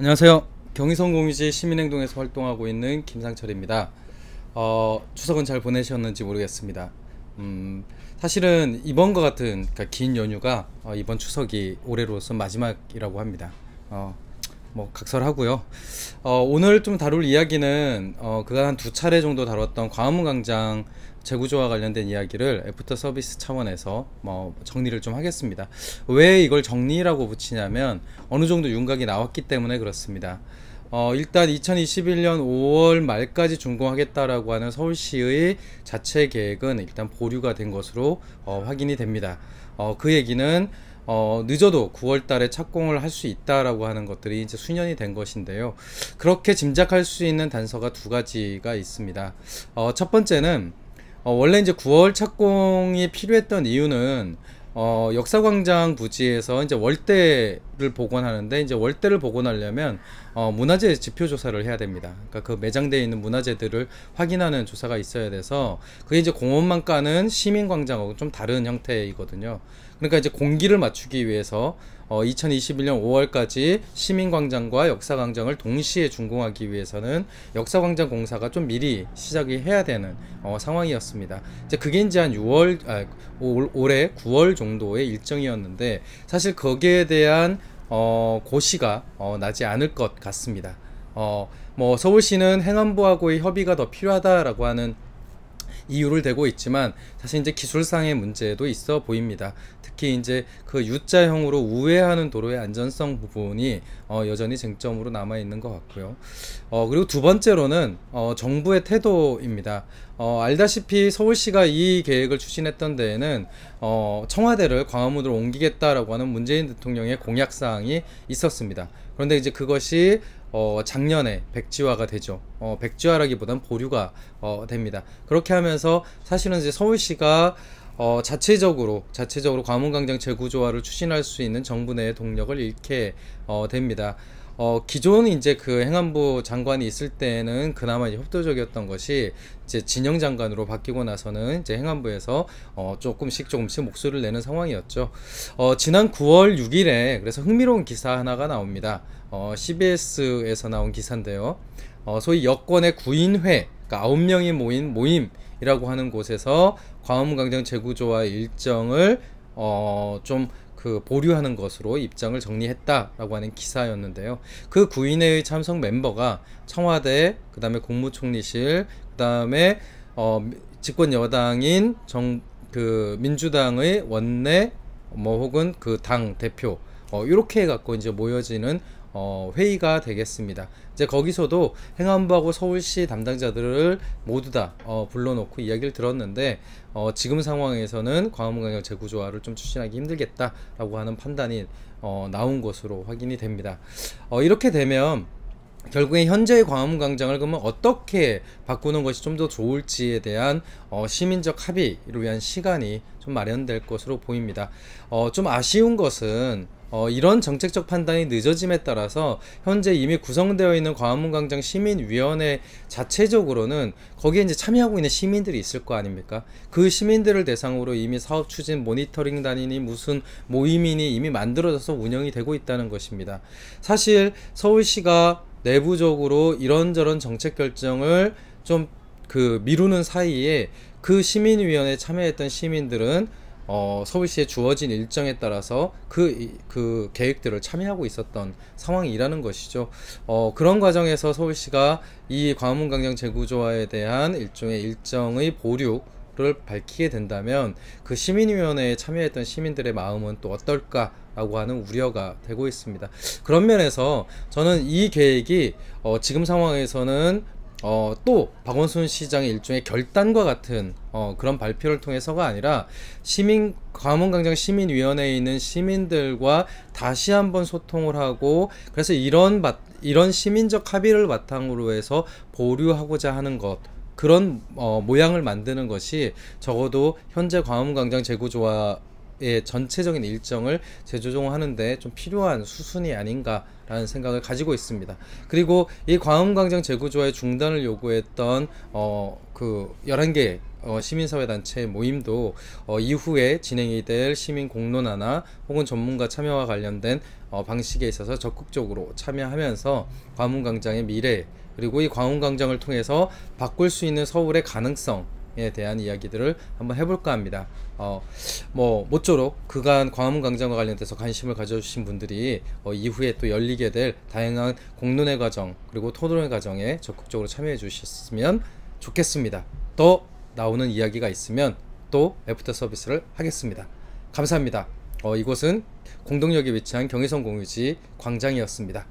안녕하세요. 경의선공유지 시민행동에서 활동하고 있는 김상철입니다. 추석은 잘 보내셨는지 모르겠습니다. 사실은 이번과 같은 그러니까 긴 연휴가 이번 추석이 올해로서 마지막이라고 합니다. 뭐 각설하고요. 오늘 좀 다룰 이야기는 그간 한 두 차례 정도 다뤘던 광화문 광장 재구조와 관련된 이야기를 애프터 서비스 차원에서 뭐 정리를 좀 하겠습니다. 왜 이걸 정리라고 붙이냐면 어느 정도 윤곽이 나왔기 때문에 그렇습니다. 일단 2021년 5월 말까지 준공하겠다라고 하는 서울시의 자체 계획은 일단 보류가 된 것으로 확인이 됩니다. 그 얘기는 늦어도 9월 달에 착공을 할 수 있다라고 하는 것들이 이제 수년이 된 것인데요. 그렇게 짐작할 수 있는 단서가 두 가지가 있습니다. 첫 번째는 원래 이제 9월 착공이 필요했던 이유는 역사광장 부지에서 이제 월대를 복원하는데, 이제 월대를 복원하려면 문화재 지표 조사를 해야 됩니다. 그러니까 그 매장되어 있는 문화재들을 확인하는 조사가 있어야 돼서, 그게 이제 공원만 까는 시민광장하고 좀 다른 형태이거든요. 그러니까 이제 공기를 맞추기 위해서 2021년 5월까지 시민광장과 역사광장을 동시에 준공하기 위해서는 역사광장 공사가 좀 미리 시작이 해야 되는 상황이었습니다. 이제 그게 이제 한 6월, 올해 9월 정도의 일정이었는데, 사실 거기에 대한 고시가 나지 않을 것 같습니다. 뭐 서울시는 행안부하고의 협의가 더 필요하다라고 하는 이유를 대고 있지만, 사실 이제 기술상의 문제도 있어 보입니다. 특히 이제 그 U자형으로 우회하는 도로의 안전성 부분이 여전히 쟁점으로 남아 있는 것 같고요. 그리고 두 번째로는 정부의 태도입니다. 알다시피 서울시가 이 계획을 추진했던 데에는 청와대를 광화문으로 옮기겠다라고 하는 문재인 대통령의 공약사항이 있었습니다. 그런데 이제 그것이 작년에 백지화가 되죠. 백지화라기보단 보류가 됩니다. 그렇게 하면서 사실은 이제 서울시가 자체적으로 광화문광장 재구조화를 추진할 수 있는 정부 내의 동력을 잃게 됩니다. 기존 이제 그 행안부 장관이 있을 때는 그나마 이제 협조적이었던 것이, 이제 진영 장관으로 바뀌고 나서는 이제 행안부에서 조금씩 목소리를 내는 상황이었죠. 지난 9월 6일에 그래서 흥미로운 기사 하나가 나옵니다. CBS에서 나온 기사인데요. 소위 여권의 구인회, 그러니까 9명이 모인 모임이라고 하는 곳에서 광화문광장 재구조화 일정을 좀 그 보류하는 것으로 입장을 정리했다라고 하는 기사였는데요. 그 구인회의 참석 멤버가 청와대, 그 다음에 국무총리실, 그 다음에 집권 여당인 그 민주당의 원내 뭐 혹은 그 당 대표, 이렇게 해갖고 이제 모여지는 회의가 되겠습니다. 이제 거기서도 행안부하고 서울시 담당자들을 모두 다 불러놓고 이야기를 들었는데, 지금 상황에서는 광화문광장 재구조화를 좀 추진하기 힘들겠다라고 하는 판단이 나온 것으로 확인이 됩니다. 이렇게 되면 결국에 현재의 광화문광장을 그러면 어떻게 바꾸는 것이 좀 더 좋을지에 대한 시민적 합의를 위한 시간이 좀 마련될 것으로 보입니다. 좀 아쉬운 것은 이런 정책적 판단이 늦어짐에 따라서 현재 이미 구성되어 있는 광화문광장 시민위원회 자체적으로는 거기에 이제 참여하고 있는 시민들이 있을 거 아닙니까? 그 시민들을 대상으로 이미 사업 추진 모니터링단이니 무슨 모임이니 이미 만들어져서 운영이 되고 있다는 것입니다. 사실 서울시가 내부적으로 이런저런 정책 결정을 좀 그 미루는 사이에 그 시민위원회에 참여했던 시민들은 서울시에 주어진 일정에 따라서 그 계획들을 참여하고 있었던 상황이라는 것이죠. 그런 과정에서 서울시가 이 광화문광장 재구조화에 대한 일정의 보류를 밝히게 된다면 그 시민위원회에 참여했던 시민들의 마음은 또 어떨까라고 하는 우려가 되고 있습니다. 그런 면에서 저는 이 계획이 지금 상황에서는 또 박원순 시장의 일종의 결단과 같은 그런 발표를 통해서가 아니라 광화문광장 시민위원회에 있는 시민들과 다시 한번 소통을 하고, 그래서 이런 시민적 합의를 바탕으로 해서 보류하고자 하는 것, 그런 모양을 만드는 것이 적어도 현재 광화문광장 재구조화의 전체적인 일정을 재조정하는데 좀 필요한 수순이 아닌가라는 생각을 가지고 있습니다. 그리고 이 광화문광장 재구조화의 중단을 요구했던 그 11개 시민사회단체 모임도 이후에 진행이 될 시민 공론화나 혹은 전문가 참여와 관련된 방식에 있어서 적극적으로 참여하면서 광화문광장의 미래, 그리고 이 광화문광장을 통해서 바꿀 수 있는 서울의 가능성에 대한 이야기들을 한번 해볼까 합니다. 모쪼록 그간 광화문광장과 관련돼서 관심을 가져주신 분들이 이후에 또 열리게 될 다양한 공론회 과정, 그리고 토론회 과정에 적극적으로 참여해 주셨으면 좋겠습니다. 더 나오는 이야기가 있으면 또 애프터 서비스를 하겠습니다. 감사합니다. 이곳은 공동역에 위치한 경의선 공유지 광장이었습니다.